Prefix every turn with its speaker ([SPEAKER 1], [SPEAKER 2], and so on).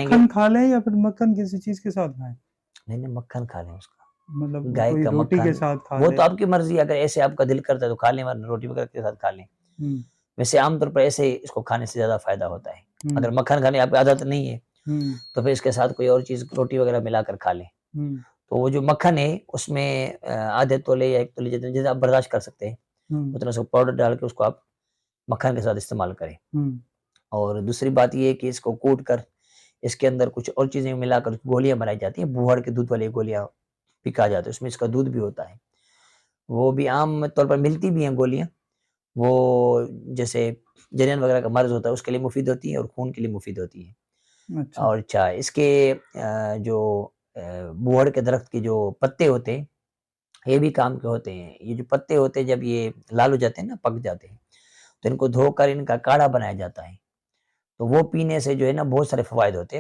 [SPEAKER 1] मक्खन खा लें या फिर मक्खन किसी चीज के साथ खाएं?
[SPEAKER 2] नहीं नहीं, मक्खन खा लें उसका,
[SPEAKER 1] मतलब
[SPEAKER 2] गाय
[SPEAKER 1] कोई
[SPEAKER 2] का
[SPEAKER 1] रोटी के
[SPEAKER 2] मक्खन।
[SPEAKER 1] साथ खा
[SPEAKER 2] वो
[SPEAKER 1] ले?
[SPEAKER 2] तो आपकी मर्जी है, अगर ऐसे आपका दिल करता है तो खा लें, वरना रोटी वगैरह के साथ खा लें।
[SPEAKER 1] हम्म
[SPEAKER 2] वैसे आमतौर पर ऐसे इसको खाने से ज्यादा फायदा होता है। अगर
[SPEAKER 1] हम्म
[SPEAKER 2] मक्खन खाने आपकी आदत नहीं है
[SPEAKER 1] हम्म
[SPEAKER 2] तो फिर इसके साथ कोई और चीज रोटी वगैरह मिलाकर खा लें।
[SPEAKER 1] हम्म
[SPEAKER 2] तो वो जो मक्खन है उसमें आधे तोले या 1 तोले जितने जितना आप बर्दाश्त कर सकते हैं,
[SPEAKER 1] हम्म
[SPEAKER 2] उतना सा पाउडर डाल के उसको आप मक्खन के साथ इस्तेमाल करें।
[SPEAKER 1] हम्म
[SPEAKER 2] और दूसरी बात ये है कि इसको कूट कर इसके अंदर कुछ और चीज़ें मिलाकर गोलियाँ बनाई जाती हैं, बूहड़ के दूध वाली गोलियाँ भी कहा जाता है, उसमें इसका दूध भी होता है। वो भी आम तौर पर मिलती भी हैं गोलियाँ, वो जैसे जनन वगैरह का मर्ज़ होता है उसके लिए मुफ़ीद होती हैं और खून के लिए मुफ़ीद होती हैं।
[SPEAKER 1] अच्छा।
[SPEAKER 2] और अच्छा इसके जो बूहड़ के दरख्त के जो पत्ते होते हैं, ये भी काम के होते हैं। ये जो पत्ते होते हैं जब ये लाल हो जाते हैं ना, पक जाते हैं, तो इनको धोकर इनका काढ़ा बनाया जाता है। तो वो पीने से जो है ना बहुत सारे फ़वाइद होते हैं।